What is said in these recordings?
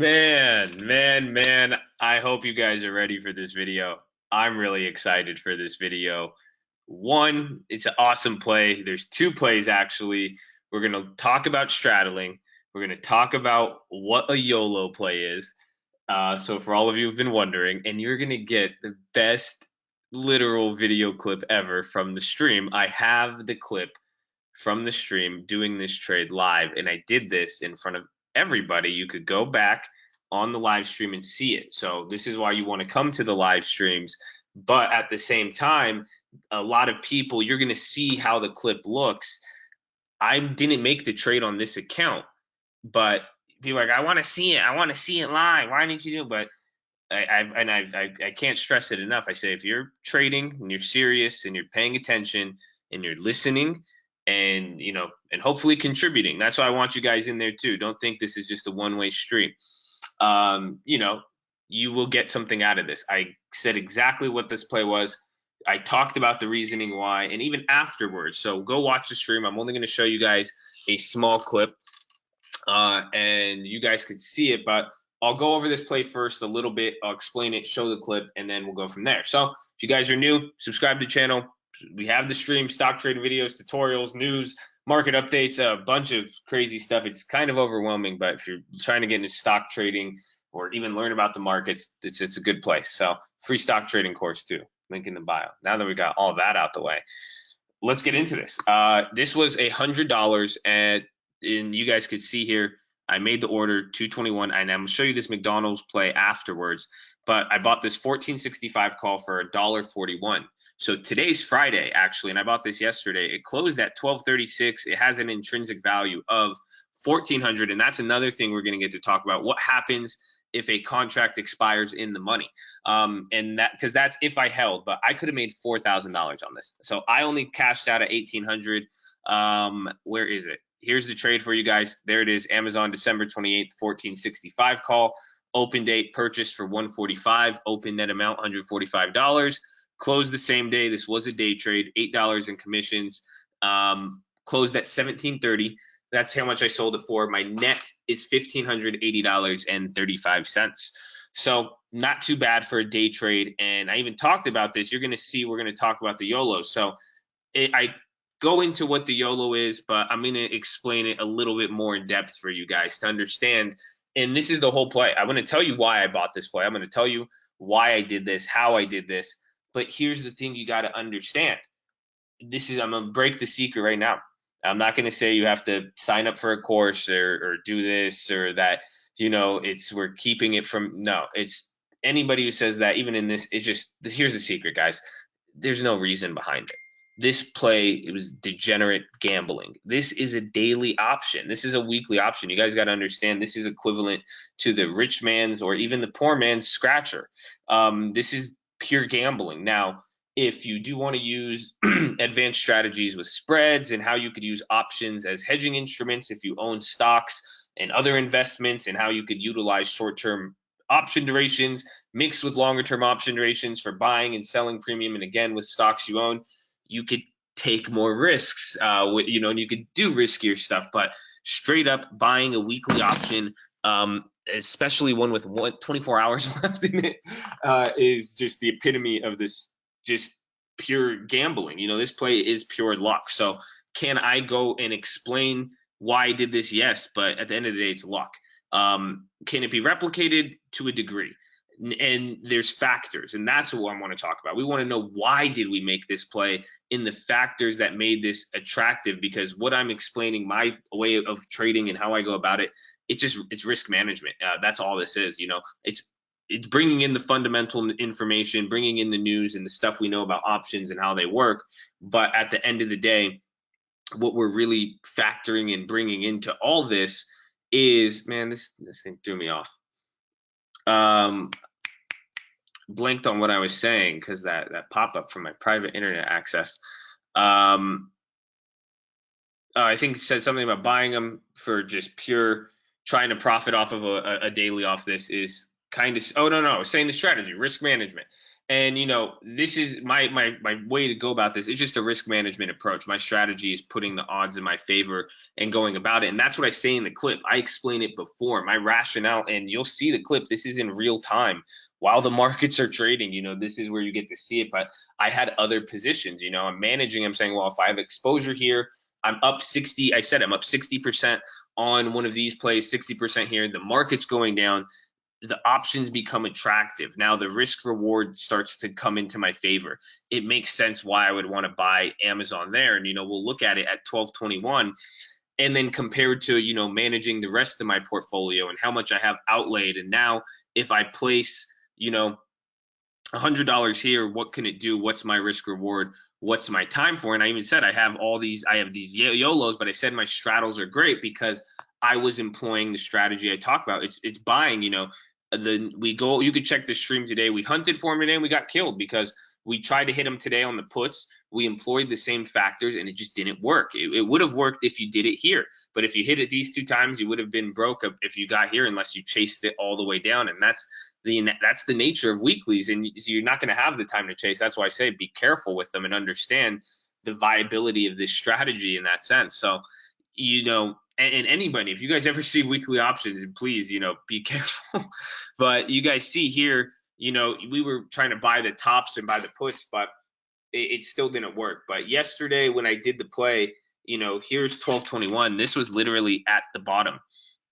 Man, I hope you guys are ready for this video. I'm really excited for this video. One, it's an awesome play. There's two plays actually. We're going to talk about straddling. We're going to talk about what a YOLO play is. So for all of you who've been wondering, and you're going to get the best literal video clip ever from the stream. I have the clip from the stream doing this trade live, and I did this in front of everybody. You could go back on the live stream and see it. So this is why you want to come to the live streams. But at the same time, a lot of people, you're going to see how the clip looks. I didn't make the trade on this account, but people are like, I want to see it. I want to see it live. Why didn't you do it? But I can't stress it enough. I say if you're trading and you're serious and you're paying attention and you're listening and and hopefully contributing, that's why I want you guys in there too. Don't think this is just a one-way street. You will get something out of this. I said exactly what this play was. I talked about the reasoning why, and even afterwards. So go watch the stream. I'm only going to show you guys a small clip, and you guys could see it. But I'll go over this play first a little bit. I'll explain it, show the clip, and then we'll go from there. So if you guys are new, subscribe to the channel. We have the stream, stock trading videos, tutorials, news, market updates, a bunch of crazy stuff. It's kind of overwhelming, but if you're trying to get into stock trading or even learn about the markets, it's a good place. So free stock trading course too, link in the bio. Now that we got all that out the way, let's get into this. This was $100, and you guys could see here, I made the order 221, and I'm gonna show you this McDonald's play afterwards. But I bought this 1465 call for $1.41. So today's Friday, actually, and I bought this yesterday. It closed at 1236. It has an intrinsic value of 1400, and that's another thing we're going to get to talk about. What happens if a contract expires in the money? And that, because that's if I held, but I could have made $4,000 on this. So I only cashed out at 1800. Where is it? Here's the trade for you guys. There it is. Amazon December 28th, 1465 call. Open date purchased for 145. Open net amount $145. Closed the same day. This was a day trade. $8 in commissions. Closed at 1730. That's how much I sold it for. My net is $1,580.35. So not too bad for a day trade. And I even talked about this. You're going to see we're going to talk about the YOLO. So I go into what the YOLO is, but I'm going to explain it a little bit more in depth for you guys to understand. And this is the whole play. I'm going to tell you why I bought this play. I'm going to tell you why I did this, how I did this. But here's the thing you got to understand. I'm going to break the secret right now. I'm not going to say you have to sign up for a course or do this or that, we're keeping it from, no, it's anybody who says that, even in this, here's the secret, guys. There's no reason behind it. This play, it was degenerate gambling. This is a daily option. This is a weekly option. You guys got to understand this is equivalent to the rich man's or even the poor man's scratcher. This is pure gambling. Now, if you do want to use advanced strategies with spreads and how you could use options as hedging instruments, if you own stocks and other investments, and how you could utilize short-term option durations mixed with longer-term option durations for buying and selling premium, and again with stocks you own, you could take more risks, and you could do riskier stuff. But straight up buying a weekly option, especially one with 24 hours left in it, is just the epitome of this just pure gambling. This play is pure luck. So can I go and explain why I did this? Yes, but at the end of the day, it's luck. Can it be replicated? To a degree. And there's factors, and that's what I want to talk about. We want to know, why did we make this play, in the factors that made this attractive, because what I'm explaining, my way of trading and how I go about it, it's risk management. That's all this is. It's bringing in the fundamental information, bringing in the news and the stuff we know about options and how they work. But at the end of the day, what we're really factoring and bringing into all this is, man, this thing threw me off. Blanked on what I was saying because that pop-up from my private internet access. I think it said something about buying them for just pure trying to profit off of a daily off this is kind of, oh no, I was saying the strategy, risk management. And this is my way to go about this. It's just a risk management approach. My strategy is putting the odds in my favor and going about it. And that's what I say in the clip. I explain it before, my rationale, and you'll see the clip. This is in real time while the markets are trading. This is where you get to see it. But I had other positions. I'm managing. I'm saying, well, if I have exposure here, I'm up 60. I said I'm up 60% on one of these plays, 60% here. The market's going down, the options become attractive. Now the risk reward starts to come into my favor. It makes sense why I would want to buy Amazon there. And, we'll look at it at 12.21 and then compared to, managing the rest of my portfolio and how much I have outlaid. And now if I place, $100 here, what can it do? What's my risk reward? What's my time for? And I even said I have these YOLOs, but I said my straddles are great because I was employing the strategy I talked about. It's buying, you could check the stream today. We hunted for him today and we got killed because we tried to hit him today on the puts. We employed the same factors and it just didn't work. It would have worked if you did it here, but if you hit it these 2 times, you would have been broke if you got here unless you chased it all the way down. And that's the nature of weeklies, and you're not going to have the time to chase. That's why I say be careful with them and understand the viability of this strategy in that sense. So, and anybody, if you guys ever see weekly options, please, be careful. But you guys see here, we were trying to buy the tops and buy the puts, but it still didn't work. But yesterday when I did the play, here's 12.21. This was literally at the bottom,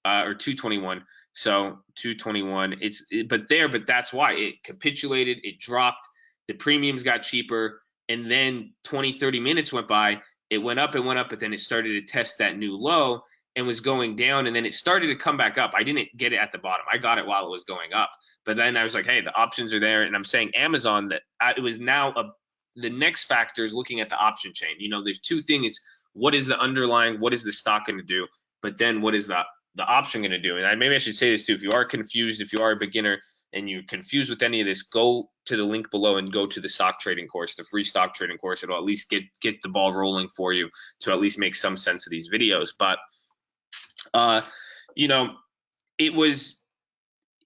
or 2.21. So 2.21. But that's why it capitulated. It dropped. The premiums got cheaper, and then 20, 30 minutes went by. It went up and went up, but then it started to test that new low and was going down, and then it started to come back up. I didn't get it at the bottom. I got it while it was going up. But then I was like, hey, the options are there, and I'm saying Amazon that it was now the next factor is looking at the option chain. There's 2 things. What is the underlying? What is the stock going to do? But then what is the option going to do? And maybe I should say this too. If you are confused, if you are a beginner and you're confused with any of this, go to the link below and go to the stock trading course, the free stock trading course. It'll at least get the ball rolling for you to at least make some sense of these videos. But it was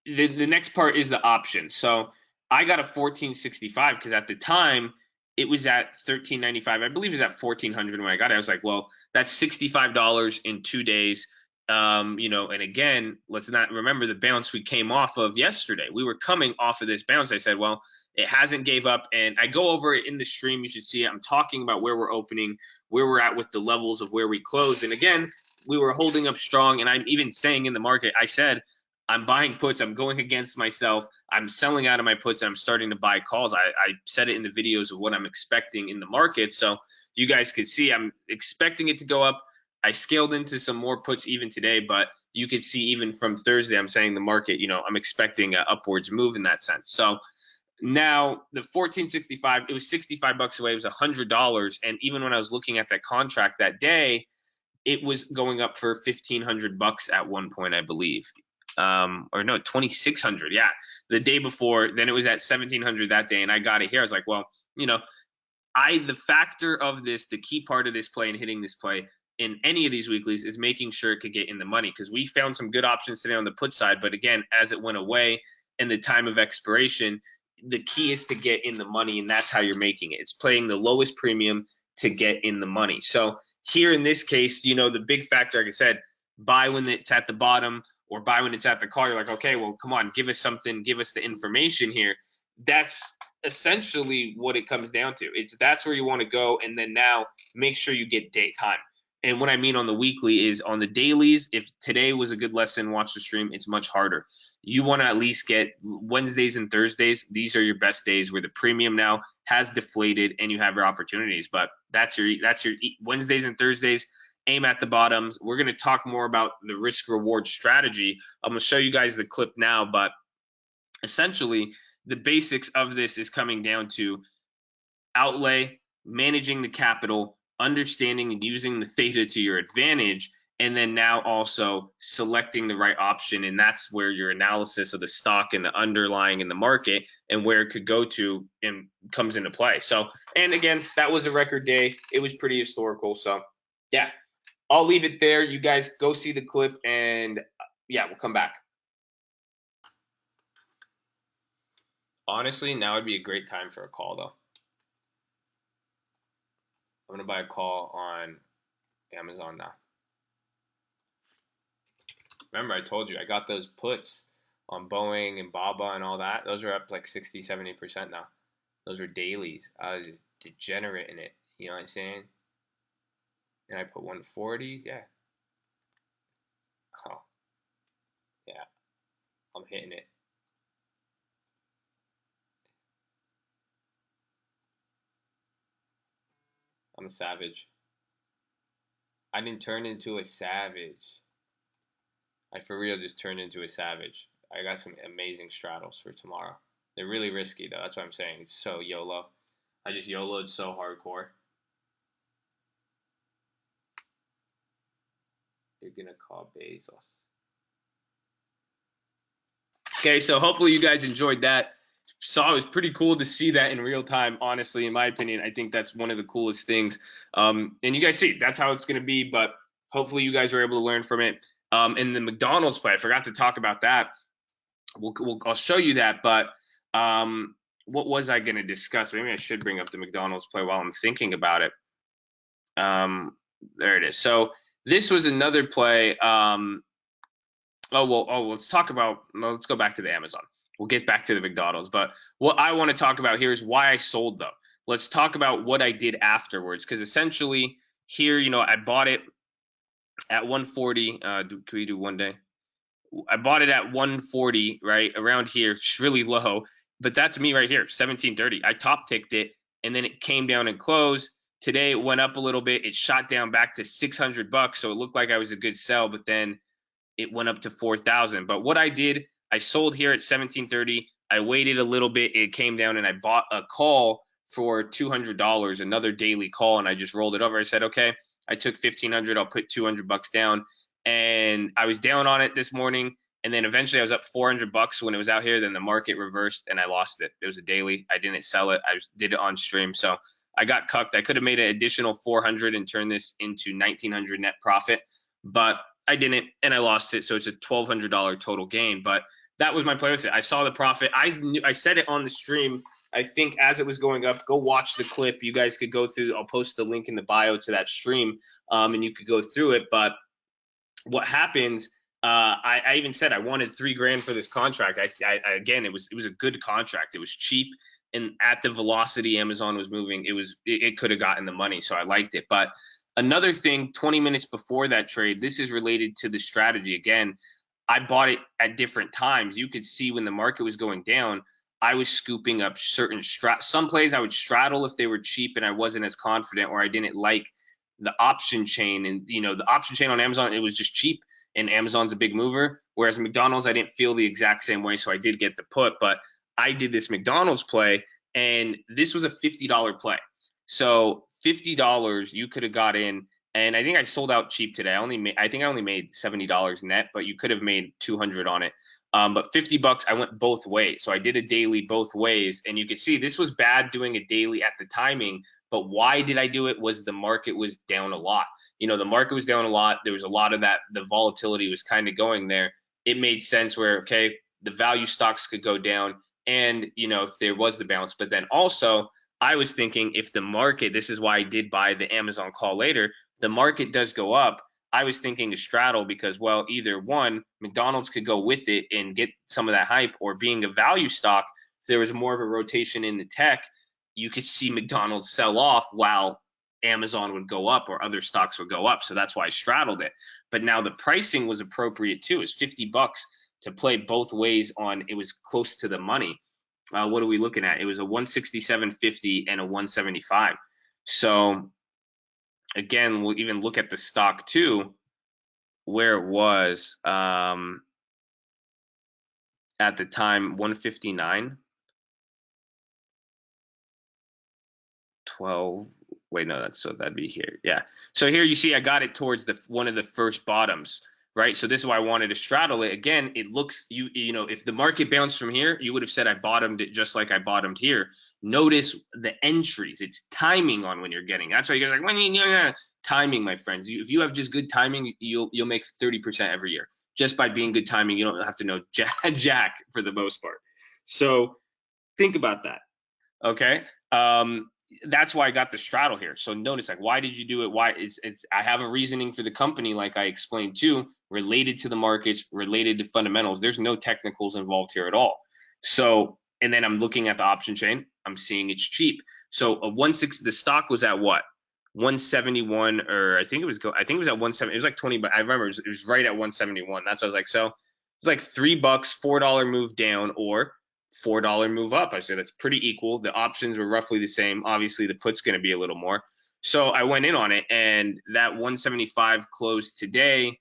the next part is the option. So I got a 1465 because at the time it was at 1395. I believe it was at 1400 when I got it. I was like, well, that's $65 in 2 days. And again, let's not remember the bounce we came off of yesterday. We were coming off of this bounce. I said, well, it hasn't gave up, and I go over it in the stream. You should see it. I'm talking about where we're opening, where we're at with the levels of where we closed. And again, we were holding up strong, and I'm even saying in the market, I said, I'm buying puts. I'm going against myself. I'm selling out of my puts, and I'm starting to buy calls. I said it in the videos of what I'm expecting in the market. So you guys could see I'm expecting it to go up. I scaled into some more puts even today, but you could see even from Thursday, I'm saying the market, I'm expecting an upwards move in that sense. So now the 1465, it was $65 away. It was $100. And even when I was looking at that contract that day, it was going up for $1,500 at one point, I believe. Or no, 2,600. Yeah. The day before, then it was at 1,700 that day. And I got it here. I was like, well, the factor of this, the key part of this play and hitting this play in any of these weeklies is making sure it could get in the money, because we found some good options today on the put side. But again, as it went away and the time of expiration, the key is to get in the money, and that's how you're making it. It's playing the lowest premium to get in the money. So here in this case, the big factor, like I said, buy when it's at the bottom or buy when it's at the call. You're like, okay, well, come on, give us something, give us the information here. That's essentially what it comes down to. That's where you want to go, and then now make sure you get day time. And what I mean on the weekly is on the dailies. If today was a good lesson, watch the stream. It's much harder. You want to at least get Wednesdays and Thursdays. These are your best days where the premium now has deflated and you have your opportunities. But that's your Wednesdays and Thursdays. Aim at the bottoms. We're going to talk more about the risk reward strategy. I'm going to show you guys the clip now, but essentially the basics of this is coming down to outlay, managing the capital, understanding and using the theta to your advantage, and then now also selecting the right option. And that's where your analysis of the stock and the underlying in the market and where it could go to and comes into play. So, and again, that was a record day. It was pretty historical. So yeah, I'll leave it there. You guys go see the clip, and yeah, we'll come back. Honestly, now would be a great time for a call though. I'm gonna buy a call on Amazon now. Remember, I told you I got those puts on Boeing and Baba and all that. Those are up like 60, 70% now. Those are dailies. I was just degenerate in it. You know what I'm saying? And I put 140. Yeah. Oh, yeah. I'm hitting it. I'm a savage. I didn't turn into a savage. I for real just turned into a savage. I got some amazing straddles for tomorrow. They're really risky though. That's what I'm saying. It's so YOLO. I just YOLO'd so hardcore. You're gonna call Bezos. Okay, so hopefully you guys enjoyed that. Saw it was pretty cool to see that in real time. Honestly, in my opinion, I think that's one of the coolest things. And you guys see that's how it's going to be. But hopefully you guys were able to learn from it. And the McDonald's play, I forgot to talk about that. I'll show you that. But what was I going to discuss? Maybe I should bring up the McDonald's play while I'm thinking about it. There it is. So this was another play. Let's talk about. Let's go back to the Amazon. We'll get back to the McDonald's. But what I want to talk about here is why I sold, though. Let's talk about what I did afterwards, because essentially here, I bought it at 140. Can we do one day? I bought it at 140, right around here. It's really low, but that's me right here, 1730. I top ticked it, and then it came down and closed. Today it went up a little bit. It shot down back to $600, so it looked like I was a good sell, but then it went up to 4,000. But what I did, I sold here at 1730. I waited a little bit. It came down and I bought a call for $200, another daily call, and I just rolled it over. I said, okay, I took 1,500. I'll put $200 down. And I was down on it this morning. And then eventually I was up $400 when it was out here. Then the market reversed and I lost it. It was a daily. I didn't sell it. I did it on stream. So I got cucked. I could have made an additional 400 and turned this into 1,900 net profit, but I didn't, and I lost it. So it's a $1,200 total gain. But that was my play with it. I saw the profit. I said it on the stream. I think as it was going up, go watch the clip. You guys could go through. I'll post the link in the bio to that stream, and you could go through it. But what happens? I even said I wanted $3,000 for this contract. Again, it was a good contract. It was cheap, and at the velocity Amazon was moving, it could have gotten the money. So I liked it. But another thing, 20 minutes before that trade, this is related to the strategy. Again, I bought it at different times. You could see when the market was going down, I was scooping up certain some plays I would straddle if they were cheap and I wasn't as confident, or I didn't like the option chain. And the option chain on Amazon, it was just cheap, and Amazon's a big mover. Whereas McDonald's, I didn't feel the exact same way, so I did get the put. But I did this McDonald's play, and this was a $50 play. So $50 you could have got in, and I think I sold out cheap today. I think I only made $70 net, but you could have made 200 on it. But $50, I went both ways. So I did a daily both ways, and you could see this was bad doing a daily at the timing. But why did I do it? Was the market was down a lot. The market was down a lot. There was a lot of that. The volatility was kind of going there. It made sense where, okay, the value stocks could go down, and if there was the bounce. But then also I was thinking, if the market, this is why I did buy the Amazon call later, the market does go up, I was thinking to straddle, because, well, either one, McDonald's could go with it and get some of that hype, or being a value stock, if there was more of a rotation in the tech, you could see McDonald's sell off while Amazon would go up or other stocks would go up. So that's why I straddled it. But now the pricing was appropriate too. It's $50 to play both ways on. It was close to the money. What are we looking at? It was a 167.50 and a 175. So again, we'll even look at the stock too, where it was at the time, 159. 12. Wait, no, that'd be here. Yeah. So here you see I got it towards one of the first bottoms, right? So this is why I wanted to straddle it. Again, it looks, if the market bounced from here, you would have said I bottomed it just like I bottomed here. Notice the entries. It's timing on when you're getting. That's why you guys are like, timing, my friends. If you have just good timing, you'll make 30% every year just by being good timing. You don't have to know jack for the most part. So Think about that. Okay. That's why I got the straddle here. So notice, like, why did you do it? Why it's I have a reasoning for the company, like I explained too, related to the markets, related to fundamentals. There's no technicals involved here at all. So, and then I'm looking at the option chain. I'm seeing it's cheap. So a 160, the stock was at what? 171, or I think it was at 170. It was like 20, but I remember it was right at 171. That's what I was like. So it's like $3, $4 move down, or $4 move up. I said that's pretty equal. The options were roughly the same. Obviously, the put's going to be a little more. So I went in on it, and that 175 closed today.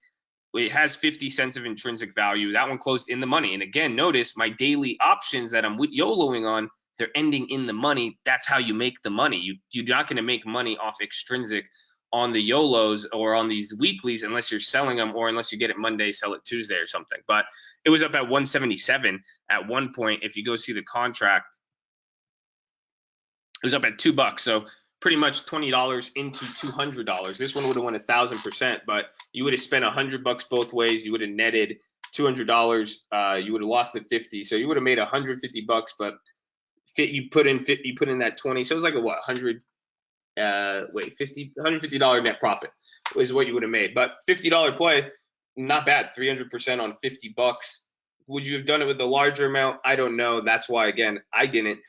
It has 50 cents of intrinsic value. That one closed in the money. And again, notice my daily options that I'm YOLOing on, they're ending in the money. That's how you make the money. You're not going to make money off extrinsic on the YOLOs or on these weeklies unless you're selling them, or unless you get it Monday, sell it Tuesday or something. But it was up at 177 at one point. If you go see the contract, it was up at $2. So pretty much $20 into $200. This one would have won 1,000%, but you would have spent $100 both ways. You would have netted $200. You would have lost the 50. So you would have made $150, but you put in that 20. So it was like a what, $150 net profit is what you would have made. But $50 play, not bad. 300% on $50. Would you have done it with a larger amount? I don't know. That's why, again, I didn't.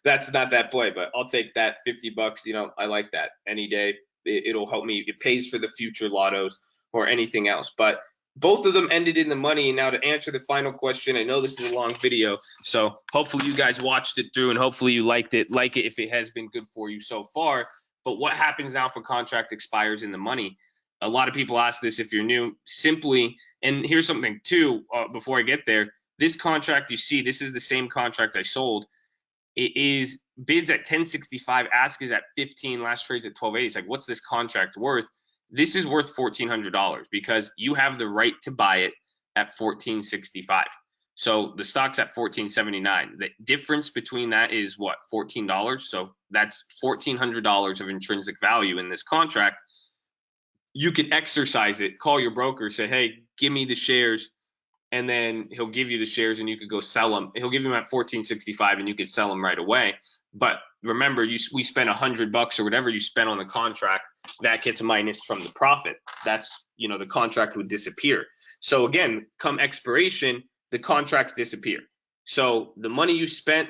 That's not that play, but I'll take that $50. You know, I like that any day. It'll help me. It pays for the future lottos or anything else. But both of them ended in the money. And now to answer the final question, I know this is a long video, so hopefully you guys watched it through and hopefully you liked it. Like it if it has been good for you so far. But what happens now if a contract expires in the money? A lot of people ask this if you're new. Simply, and here's something too, before I get there, this contract you see, this is the same contract I sold. It is bids at 1065, ask is at 15, last trade's at 1280. It's like, what's this contract worth? This is worth $1,400 because you have the right to buy it at 1465. So the stock's at 1479. The difference between that is what, $14? So that's $1,400 of intrinsic value in this contract. You can exercise it, call your broker, say, hey, give me the shares, and then he'll give you the shares and you could go sell them. He'll give them at 1465 and you could sell them right away. But remember, we spent $100 or whatever you spent on the contract, that gets minus from the profit. That's, you know, the contract would disappear. So again, come expiration, the contracts disappear. So the money you spent,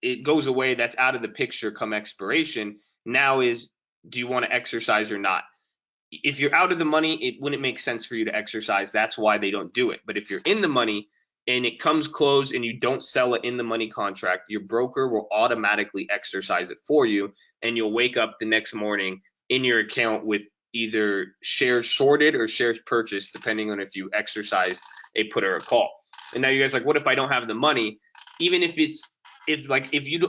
it goes away. That's out of the picture come expiration. Now is, do you want to exercise or not? If you're out of the money, it wouldn't make sense for you to exercise. That's why they don't do it. But if you're in the money and it comes close and you don't sell it in the money contract, your broker will automatically exercise it for you, and you'll wake up the next morning in your account with either shares shorted or shares purchased, depending on if you exercised a put or a call. And now you guys are like, what if I don't have the money? Even if you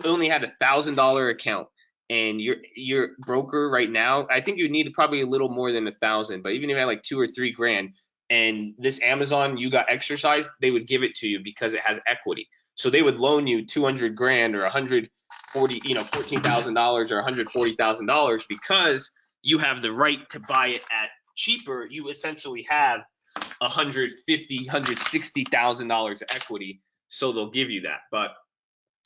only had $1,000 account, and your broker right now, I think you need probably a little more than 1,000, but even if you had like 2 or 3 grand, and this Amazon you got exercised, they would give it to you because it has equity. So they would loan you 200 grand or $140, $14,000 or $140,000 because you have the right to buy it at cheaper. You essentially have $150,000, $160,000 of equity, so they'll give you that. But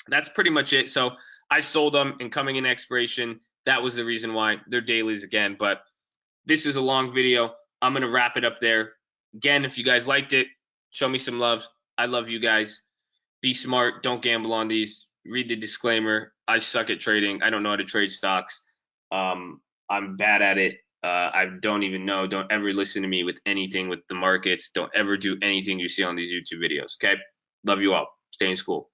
that's pretty much it. So I sold them, and coming in expiration, that was the reason why. They're dailies again. But this is a long video. I'm going to wrap it up there. Again, if you guys liked it, show me some love. I love you guys. Be smart. Don't gamble on these. Read the disclaimer. I suck at trading. I don't know how to trade stocks. I'm bad at it. I don't even know. Don't ever listen to me with anything with the markets. Don't ever do anything you see on these YouTube videos. Okay? Love you all. Stay in school.